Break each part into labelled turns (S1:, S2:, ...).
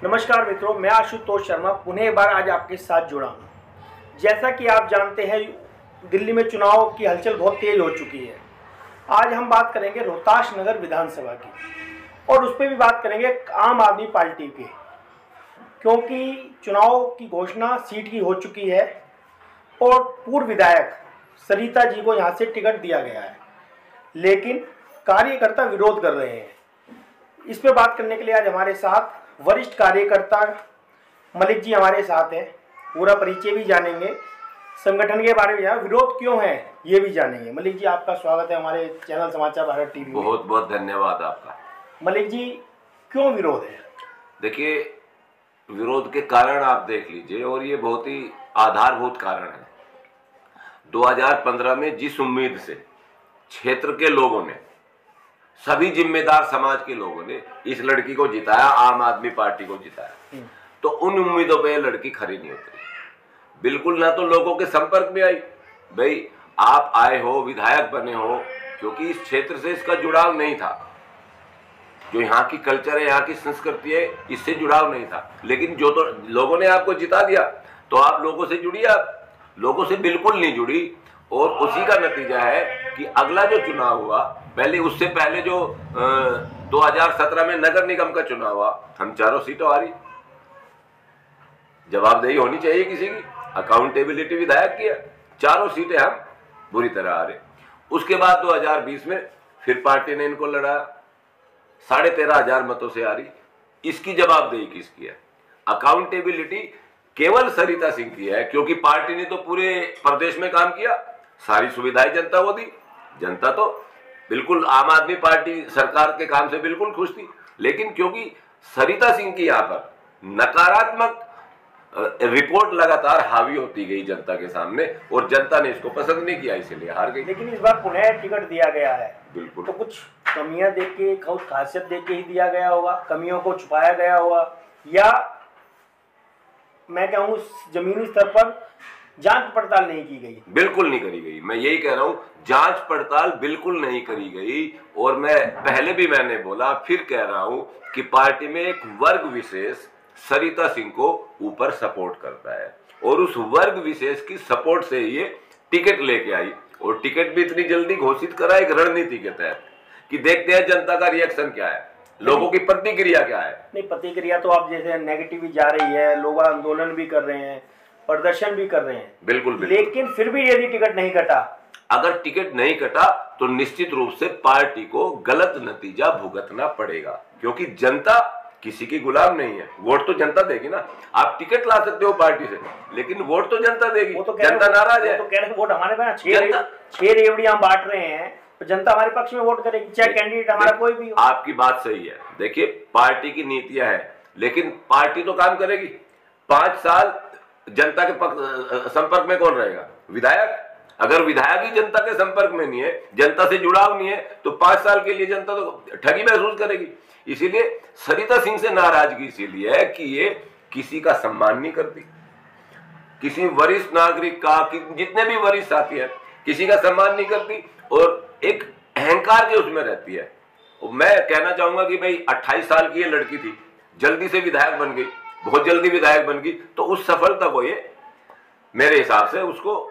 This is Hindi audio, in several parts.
S1: नमस्कार मित्रों, मैं आशुतोष शर्मा पुनः एक बार आज आपके साथ जुड़ा हूँ। जैसा कि आप जानते हैं, दिल्ली में चुनाव की हलचल बहुत तेज हो चुकी है। आज हम बात करेंगे रोहतास नगर विधानसभा की और उस पर भी बात करेंगे आम आदमी पार्टी की, क्योंकि चुनाव की घोषणा सीट की हो चुकी है और पूर्व विधायक सरिता जी को यहाँ से टिकट दिया गया है, लेकिन कार्यकर्ता विरोध कर रहे हैं। इस पर बात करने के लिए आज हमारे साथ वरिष्ठ कार्यकर्ता मलिक जी हमारे साथ हैं। पूरा परिचय भी जानेंगे, संगठन के बारे में विरोध क्यों है ये भी जानेंगे। मलिक जी, आपका स्वागत है हमारे चैनल समाचार भारत टीवी में।
S2: बहुत बहुत धन्यवाद आपका।
S1: मलिक जी, क्यों विरोध है? देखिए,
S2: विरोध के कारण आप देख लीजिए और ये बहुत ही आधारभूत कारण है। 2015 में जिस उम्मीद से क्षेत्र के लोगों ने, सभी जिम्मेदार समाज के लोगों ने इस लड़की को जिताया, आम आदमी पार्टी को जिताया, तो उन उम्मीदों पे लड़की खरी नहीं उतरी। बिल्कुल ना तो लोगों के संपर्क में आई। भाई, आप आए हो, विधायक बने हो, क्योंकि इस क्षेत्र से इसका जुड़ाव नहीं था। जो यहाँ की कल्चर है, यहाँ की संस्कृति है, इससे जुड़ाव नहीं था। लेकिन जो तो लोगों ने आपको जिता दिया, तो आप लोगों से जुड़ी। आप लोगों से बिल्कुल नहीं जुड़ी और उसी का नतीजा है कि अगला जो चुनाव हुआ, उससे पहले जो 2017 में नगर निगम का चुनाव हुआ, हम चारों सीटों हारी। जवाबदेही होनी चाहिए किसी की, अकाउंटेबिलिटी विधायक की है। चारों सीटें हम बुरी तरह हारे। उसके बाद 2020 में फिर पार्टी ने इनको लड़ा, 13,500 मतों से हारी। इसकी जवाबदेही किसकी है? अकाउंटेबिलिटी केवल सरिता सिंह की है, क्योंकि पार्टी ने तो पूरे प्रदेश में काम किया, सारी सुविधाएं जनता को दी। जनता तो बिल्कुल आम आदमी पार्टी सरकार के काम से बिल्कुल खुश थी, लेकिन क्योंकि सरिता सिंह की यहाँ पर नकारात्मक रिपोर्ट लगातार हावी होती गई जनता के सामने और जनता ने इसको पसंद नहीं किया, इसलिए हार गई।
S1: लेकिन इस बार पुनः टिकट दिया गया है।
S2: बिल्कुल।
S1: तो कुछ कमियां देख के, कुछ खासियत देख के ही दिया गया होगा, कमियों को छुपाया गया होगा, या मैं कहूँ जमीनी स्तर पर जांच पड़ताल नहीं की गई?
S2: बिल्कुल नहीं करी गई। मैं यही कह रहा हूँ, जांच पड़ताल बिल्कुल नहीं करी गई। और मैं पहले भी मैंने बोला, फिर कह रहा हूँ कि पार्टी में एक वर्ग विशेष सरिता सिंह को ऊपर सपोर्ट करता है और उस वर्ग विशेष की सपोर्ट से ये टिकट लेके आई। और टिकट भी इतनी जल्दी घोषित करा एक रणनीति के तहत कि देखते हैं जनता का रिएक्शन क्या है, लोगों की प्रतिक्रिया क्या है।
S1: नहीं, प्रतिक्रिया तो आप जैसे नेगेटिव जा रही है, लोग आंदोलन भी कर रहे हैं, प्रदर्शन भी कर रहे हैं।
S2: बिल्कुल।
S1: लेकिन फिर भी यदि टिकट नहीं कटा,
S2: अगर टिकट नहीं कटा तो निश्चित रूप से पार्टी को गलत नतीजा भुगतना पड़ेगा, क्योंकि जनता किसी की गुलाम नहीं है। वोट तो जनता देगी ना। आप टिकट ला सकते हो पार्टी से, लेकिन वोट तो जनता देगी।
S1: वो तो
S2: जनता नाराज है।
S1: तो कह रहे वोट हमारे पास 6 रेवड़ी हम बांट रहे हैं, तो जनता हमारे पक्ष में वोट करेगी, चाहे कैंडिडेट हमारा कोई भी हो।
S2: आपकी बात सही है। देखिए, पार्टी की नीतियां हैं, लेकिन पार्टी तो काम करेगी। 5 साल जनता के संपर्क में कौन रहेगा? विधायक। अगर विधायक ही जनता के संपर्क में नहीं है, जनता से जुड़ाव नहीं है, तो 5 साल के लिए जनता तो ठगी महसूस करेगी। इसीलिए सरिता सिंह से नाराजगी इसीलिए है कि ये किसी का सम्मान नहीं करती, किसी वरिष्ठ नागरिक का, जितने भी वरिष्ठ साथी हैं, किसी का सम्मान नहीं करती और एक अहंकार के उसमें रहती है। मैं कहना चाहूंगा कि भाई 28 साल की ये लड़की थी, जल्दी से विधायक बन गई, बहुत जल्दी विधायक बन गई, तो उस सफलता को ये मेरे हिसाब से उसको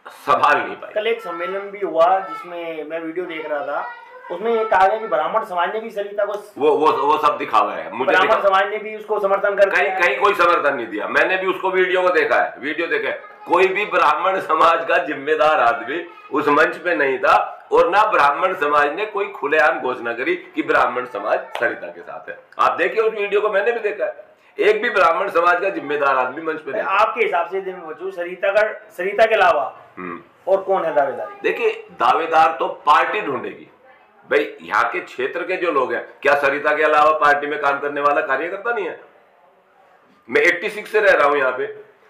S2: संभाल नहीं पाई।
S1: कल एक सम्मेलन भी हुआ जिसमें मैं वीडियो देख रहा था, उसमें ये कहा गया कि ब्राह्मण समाज ने भी सरिता को
S2: वो सब दिखावा है। मुझे
S1: ब्राह्मण समाज ने भी उसको समर्थन कर
S2: कहीं कोई समर्थन नहीं दिया। मैंने भी उसको वीडियो को देखा है, वीडियो देखा है। कोई भी ब्राह्मण समाज का जिम्मेदार आदमी उस मंच पे नहीं था और ना ब्राह्मण समाज ने कोई खुलेआम घोषणा करी कि ब्राह्मण समाज सरिता के साथ है। आप देखिए उस वीडियो को, मैंने भी देखा है। एक भी ब्राह्मण समाज का जिम्मेदार आदमी मंच पे नहीं।
S1: आपके हिसाब से सरिता के अलावा और कौन है दावेदार? देखिए,
S2: दावेदार तो पार्टी ढूंढेगी। भाई, यहाँ के क्षेत्र के जो लोग हैं, क्या सरिता के अलावा पार्टी में काम करने वाला कार्यकर्ता नहीं है? मैं 86 से रह रहा हूँ यहाँ पे,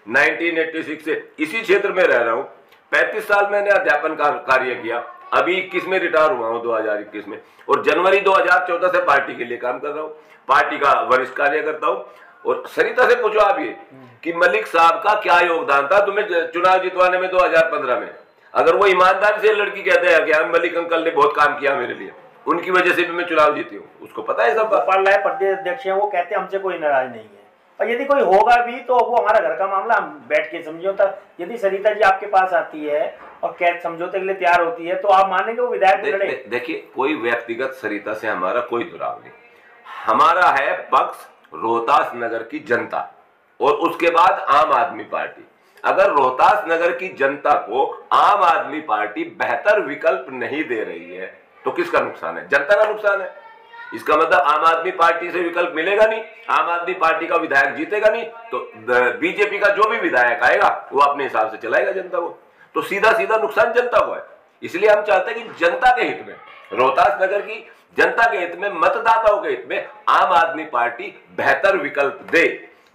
S2: 1986 से इसी क्षेत्र में रह रहा हूँ। 35 साल मैंने अध्यापन कार्य किया, अभी 21 में रिटायर हुआ हूँ, 2021 में, और जनवरी 2014 से पार्टी के लिए काम कर रहा हूँ, पार्टी का वरिष्ठ कार्यकर्ता हूँ। और सरिता से पूछो आप ये कि मलिक साहब का क्या योगदान था तुम्हें चुनाव जितवाने में 2015 में? अगर वो ईमानदारी से लड़की कहते हैं कि मलिक अंकल ने बहुत काम किया मेरे लिए, उनकी वजह से भी मैं चुनाव जीती हूँ, उसको पता है सब।
S1: गोपाल राय प्रदेश अध्यक्ष हैं, वो कहते हैं हमसे कोई नाराज नहीं है। और यदि कोई होगा भी तो वो हमारा घर का मामला, हम बैठ के समझौता। यदि सरिता जी आपके पास आती है और कैद समझौते के लिए तैयार होती है तो आप मानेंगे वो विधायक लड़े?
S2: देखिए, कोई व्यक्तिगत सरिता से हमारा कोई जुड़ाव नहीं। हमारा है पक्ष रोहतास नगर की जनता और उसके बाद आम आदमी पार्टी। अगर रोहतास नगर की जनता को आम आदमी पार्टी बेहतर विकल्प नहीं दे रही है तो किसका नुकसान है? जनता का नुकसान है। इसका मतलब आम आदमी पार्टी से विकल्प मिलेगा नहीं, आम आदमी पार्टी का विधायक जीतेगा नहीं, तो बीजेपी का जो भी विधायक आएगा वो अपने हिसाब से चलाएगा जनता को, तो सीधा सीधा नुकसान जनता को है। इसलिए हम चाहते हैं कि जनता के हित में, रोहतास नगर की जनता के हित में, मतदाताओं के हित में आम आदमी पार्टी बेहतर विकल्प दे,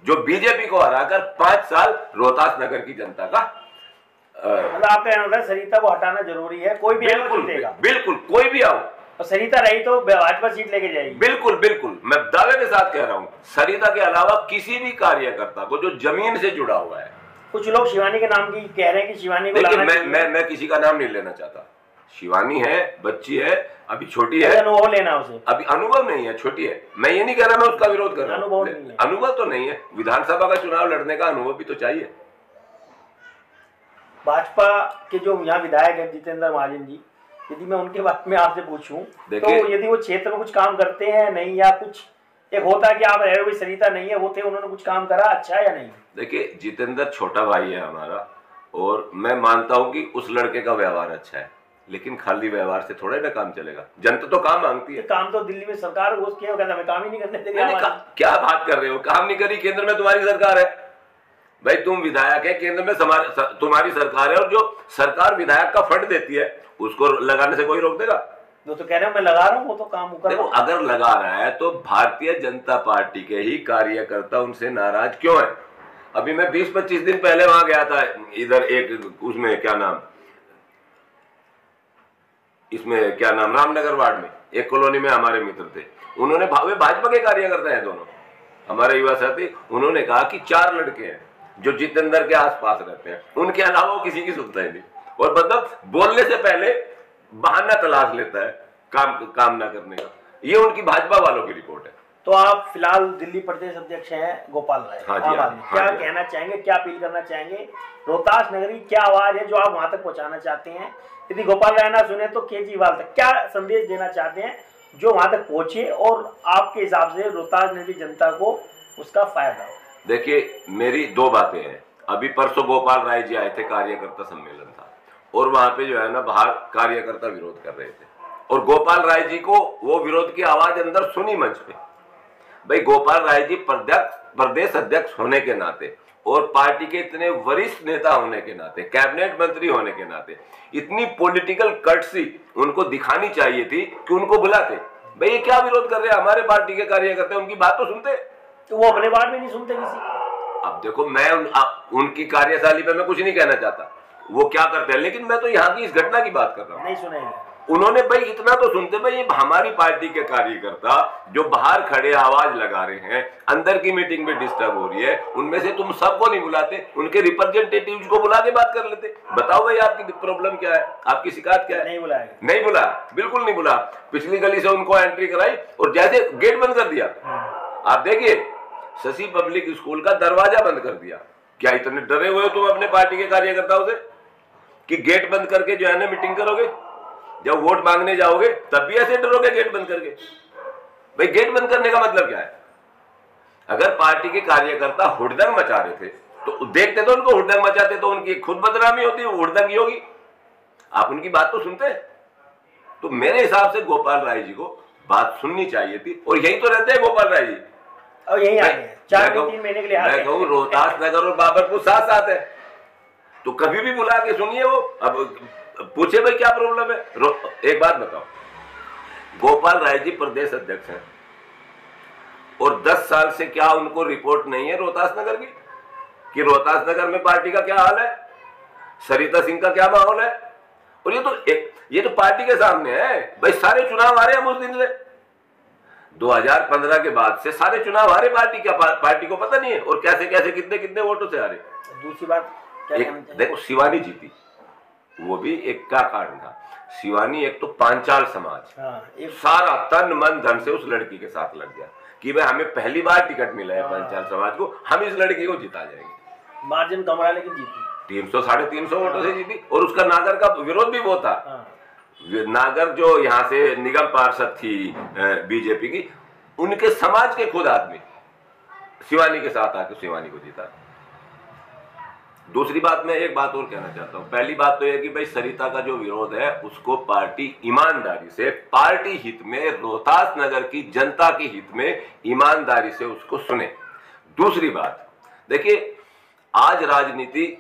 S2: जो बीजेपी को हराकर 5 साल रोहतास नगर की जनता का
S1: मतलब आपका कहना है सरिता को हटाना जरूरी है। कोई भी
S2: बिल्कुल कोई भी आओ,
S1: और सरिता रही तो भाजपा सीट लेके जाएगी।
S2: बिल्कुल मैं दावे के साथ कह रहा हूं, सरिता के अलावा किसी भी कार्यकर्ता को जो जमीन से जुड़ा हुआ है।
S1: कुछ लोग शिवानी के नाम की कह रहे हैं कि शिवानी को
S2: देखिए, मैं किसी का नाम नहीं लेना चाहता। शिवानी है, बच्ची है, अभी छोटी है,
S1: अनुभव लेना उसे,
S2: अभी अनुभव नहीं है, छोटी है। मैं ये नहीं कह रहा मैं उसका विरोध कर रहा हूं, अनुभव तो नहीं है, विधानसभा का चुनाव लड़ने का अनुभव भी तो चाहिए।
S1: भाजपा के जो यहाँ विधायक है जितेंद्र महाजन जी, यदि मैं उनके बारे में आपसे पूछूं तो यदि वो क्षेत्र में कुछ काम करते हैं नहीं, या कुछ एक होता है कि आप रहे हुए सरिता नहीं है, वो थे, उन्होंने कुछ काम करा अच्छा है या नहीं?
S2: देखिए, जितेंद्र छोटा भाई है हमारा और मैं मानता हूं कि उस लड़के का व्यवहार अच्छा है, लेकिन खाली व्यवहार से थोड़ा ना काम चलेगा। जनता तो काम मांगती है।
S1: काम तो दिल्ली में सरकार उसके हमें काम ही नहीं करने दे रही।
S2: क्या बात कर रहे हो? काम नहीं करी, केंद्र में तुम्हारी सरकार है भाई, तुम विधायक है, केंद्र में तुम्हारी सरकार है, और जो सरकार विधायक का फंड देती है उसको लगाने से कोई रोक देगा?
S1: वो तो कह रहे हो मैं लगा रहा हूँ, वो तो काम कर रहा हूं।
S2: अगर लगा रहा है तो भारतीय जनता पार्टी के ही कार्यकर्ता उनसे नाराज क्यों है? अभी मैं 20-25 दिन पहले वहां गया था, इधर एक उसमें क्या नाम रामनगर वार्ड में एक कॉलोनी में हमारे मित्र थे, उन्होंने भाजपा के कार्यकर्ता हैं दोनों, हमारे युवा साथी, उन्होंने कहा कि 4 लड़के हैं जो जितेंद्र के आसपास रहते हैं, उनके अलावा वो किसी की सुनता ही नहीं, और मतलब बोलने से पहले बहाना तलाश लेता है काम ना करने का। ये उनकी भाजपा वालों की रिपोर्ट है।
S1: तो आप फिलहाल दिल्ली प्रदेश अध्यक्ष हैं गोपाल राय, क्या कहना चाहेंगे, क्या अपील करना चाहेंगे? रोहतास नगर की क्या आवाज है जो आप वहां तक पहुंचाना चाहते हैं? यदि गोपाल राय ना सुने तो केजरीवाल तक क्या संदेश देना चाहते हैं जो वहां तक पहुंचे और आपके हिसाब से रोहतास नगर की जनता को उसका फायदा हो?
S2: देखिए, मेरी 2 बातें हैं। अभी परसों गोपाल राय जी आए थे, कार्यकर्ता सम्मेलन था, और वहां पे जो है ना बाहर कार्यकर्ता विरोध कर रहे थे, और गोपाल राय जी को वो विरोध की आवाज अंदर सुनी मंच पे। भाई, गोपाल राय जी प्रदेश अध्यक्ष होने के नाते और पार्टी के इतने वरिष्ठ नेता होने के नाते, कैबिनेट मंत्री होने के नाते, इतनी पॉलिटिकल कर्टसी उनको दिखानी चाहिए थी कि उनको बुलाते। भाई, ये क्या विरोध कर रहे हैं? हमारे पार्टी के कार्यकर्ता, उनकी बात तो सुनते।
S1: तो वो अपने बारे में नहीं सुनते किसी।
S2: अब देखो, मैं उनकी कार्यशैली पे मैं कुछ नहीं कहना चाहता, वो क्या करते हैं, लेकिन मैं तो यहाँ की इस घटना की बात कर रहा हूँ।
S1: नहीं सुनेंगे
S2: उन्होंने भाई इतना तो सुनते। भाई, ये हमारी पार्टी के कार्यकर्ता जो बाहर खड़े आवाज लगा रहे हैं, अंदर की मीटिंग में डिस्टर्ब हो रही है, उनमें से तुम सबको नहीं बुलाते, उनके रिप्रेजेंटेटिव्स को बुला के बात कर लेते। बताओ भाई, आपकी प्रॉब्लम क्या है, आपकी शिकायत क्या है?
S1: नहीं बुलाया,
S2: नहीं बुला, बिल्कुल नहीं बुला। पिछली गली से उनको एंट्री कराई और जैसे गेट बंद कर दिया। आप देखिए, शशि पब्लिक स्कूल का दरवाजा बंद कर दिया। क्या इतने डरे हुए हो तुम अपने पार्टी के कार्यकर्ताओं से कि गेट बंद करके जो है ना मीटिंग करोगे? जब वोट मांगने जाओगे तब भी ऐसे डरोगे गेट बंद करके? भाई, गेट बंद करने का मतलब क्या है? अगर पार्टी के कार्यकर्ता हुड़दंग मचा रहे थे तो देखते तो उनको, हुड़दंग मचाते तो उनकी खुद बदनामी होती, हुड़दंग होगी। आप उनकी बात तो सुनते। तो मेरे हिसाब से गोपाल राय जी को बात सुननी चाहिए थी, और यही तो रहते हैं गोपाल राय जी,
S1: और यही आ गए 4-3 महीने के लिए।
S2: मैं कहूँ रोहतास नगर और बाबरपुर साथ साथ है, तो कभी भी बुला के सुनिए। वो अब पूछे भाई क्या प्रॉब्लम है। एक बात बताओ, गोपाल राय जी प्रदेश अध्यक्ष हैं और 10 साल से क्या उनको रिपोर्ट नहीं है रोहतास नगर की कि रोहतास नगर में पार्टी का क्या हाल है, सरिता सिंह का क्या माहौल है? और ये तो पार्टी के सामने है भाई। सारे चुनाव आ रहे हैं हम उस दिन से 2015 के बाद से सारे चुनाव आ रहे पार्टी। क्या पार्टी को पता नहीं है? और कैसे कैसे कितने कितने वोटों से आ रहे।
S1: दूसरी बात
S2: देखो, शिवानी जीती, वो भी एक का कारण था। शिवानी एक तो पांचाल समाज, सारा तन मन धन से उस लड़की के साथ लग गया, कि भाई हमें पहली बार टिकट मिला है पंचाल समाज को, हम इस लड़की को जिता जाएंगे।
S1: मार्जिन कम रहा लेकिन जीती
S2: 300 350 वोटों से जीती, और उसका नागर का विरोध भी वो था। नागर जो यहाँ से निगम पार्षद थी बीजेपी की, उनके समाज के खुद आदमी शिवानी के साथ आके शिवानी को जीता। दूसरी बात, मैं एक बात और कहना चाहता हूं। पहली बात तो यह कि भाई सरिता का जो विरोध है उसको पार्टी ईमानदारी से, पार्टी हित में, रोहतास नगर की जनता के हित में ईमानदारी से उसको सुने। दूसरी बात, देखिए आज राजनीति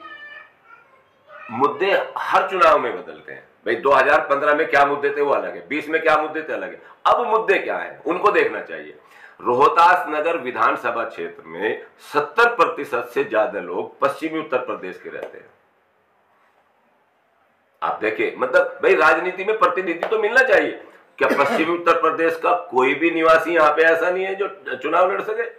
S2: मुद्दे हर चुनाव में बदलते हैं। भाई 2015 में क्या मुद्दे थे वो अलग है, 20 में क्या मुद्दे थे अलग है, अब मुद्दे क्या है उनको देखना चाहिए। रोहतास नगर विधानसभा क्षेत्र में 70% से ज्यादा लोग पश्चिमी उत्तर प्रदेश के रहते हैं। आप देखिए, मतलब भाई राजनीति में प्रतिनिधि तो मिलना चाहिए। क्या पश्चिमी उत्तर प्रदेश का कोई भी निवासी यहाँ पे ऐसा नहीं है जो चुनाव लड़ सके?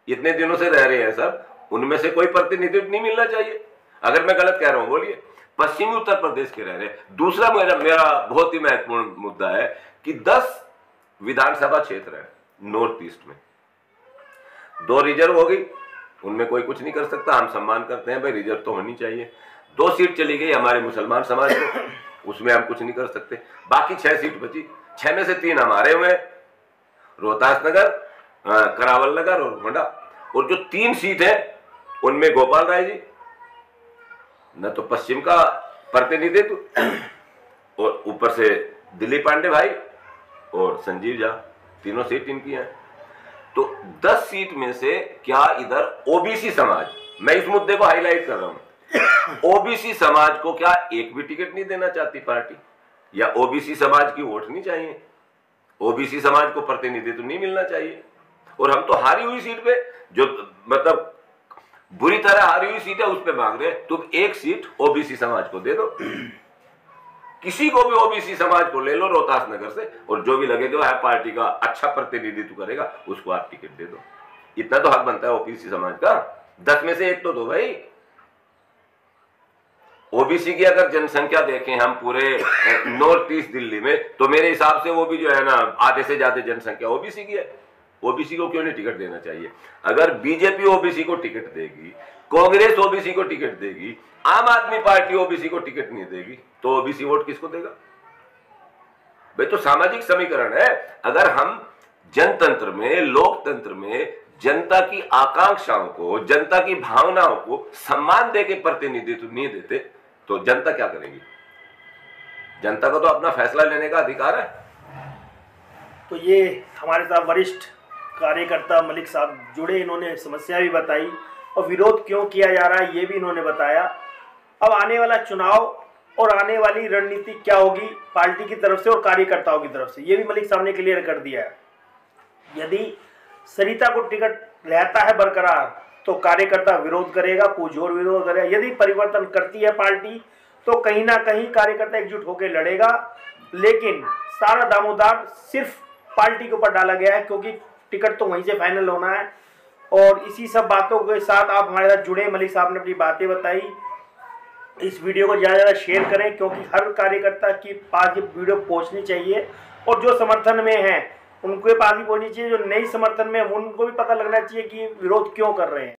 S2: इतने दिनों से रह रहे हैं सब, उनमें से कोई प्रतिनिधित्व नहीं मिलना चाहिए? अगर मैं गलत कह रहा हूं बोलिए। पश्चिमी उत्तर प्रदेश के रह रहे। दूसरा मेरा बहुत ही महत्वपूर्ण मुद्दा है कि 10 विधानसभा क्षेत्र है नॉर्थ ईस्ट में, 2 रिजर्व हो गई, उनमें कोई कुछ नहीं कर सकता, हम सम्मान करते हैं भाई, रिजर्व तो होनी चाहिए। 2 सीट चली गई हमारे मुसलमान समाज को, उसमें हम कुछ नहीं कर सकते। बाकी 6 सीट बची, 6 में से 3 हमारे हुए, रोहतास नगर, करावल नगर और गोंडा। और जो 3 सीट है उनमें गोपाल राय जी न तो पश्चिम का प्रतिनिधित्व, और ऊपर से दिलीप पांडे भाई और संजीव झा, तीनों सीट इनकी हैं। तो 10 सीट में से क्या इधर ओबीसी समाज, मैं इस मुद्दे को हाईलाइट कर रहा हूं, ओबीसी समाज को क्या एक भी टिकट नहीं देना चाहती पार्टी? या ओबीसी समाज की वोट नहीं चाहिए? ओबीसी समाज को प्रतिनिधित्व नहीं मिलना चाहिए? और हम तो हारी हुई सीट पे, जो मतलब बुरी तरह हारी हुई सीट है, उस पे मांग रहे हैं तुम 1 सीट ओबीसी समाज को दे दो, किसी को भी ओबीसी समाज को ले लो रोहतास नगर से, और जो भी लगेगा वह पार्टी का अच्छा प्रतिनिधित्व करेगा उसको आप टिकट दे दो। इतना तो हक बनता है ओबीसी समाज का, 10 में से 1 तो दो भाई। ओबीसी की अगर जनसंख्या देखें हम पूरे नॉर्थ ईस्ट दिल्ली में, तो मेरे हिसाब से वो भी जो है ना आधे से ज्यादा जनसंख्या ओबीसी की है। ओबीसी को क्यों नहीं टिकट देना चाहिए? अगर बीजेपी ओबीसी को टिकट देगी, कांग्रेस ओबीसी को टिकट देगी, आम आदमी पार्टी ओबीसी को टिकट नहीं देगी, तो ओबीसी वोट किसको देगा भाई? तो सामाजिक समीकरण है। अगर हम जनतंत्र में, लोकतंत्र में जनता की आकांक्षाओं को, जनता की भावनाओं को सम्मान देके प्रतिनिधित्व नहीं देते तो जनता क्या करेगी? जनता को तो अपना फैसला लेने का अधिकार है।
S1: तो ये हमारे साथ वरिष्ठ कार्यकर्ता मलिक साहब जुड़े, इन्होंने समस्या भी बताई और विरोध क्यों किया जा रहा है ये भी इन्होंने बताया। अब आने वाला चुनाव और आने वाली रणनीति क्या होगी पार्टी की तरफ से और कार्यकर्ताओं की तरफ से, ये भी मलिक साहब ने क्लियर कर दिया है। यदि सरिता को टिकट रहता है बरकरार तो कार्यकर्ता विरोध करेगा, पुरजोर विरोध करेगा। यदि परिवर्तन करती है पार्टी तो कहीं ना कहीं कार्यकर्ता एकजुट होकर लड़ेगा, लेकिन सारा दामोदार सिर्फ पार्टी के ऊपर डाला गया है क्योंकि टिकट तो वहीं से फाइनल होना है। और इसी सब बातों के साथ आप हमारे साथ जुड़े, मलिक साहब ने अपनी बातें बताई। इस वीडियो को ज़्यादा से ज़्यादा शेयर करें क्योंकि हर कार्यकर्ता के पास ये वीडियो पहुंचनी चाहिए, और जो समर्थन में हैं उनको पास भी पहुंचनी चाहिए, जो नई समर्थन में उनको भी पता लगना चाहिए कि विरोध क्यों कर रहे हैं।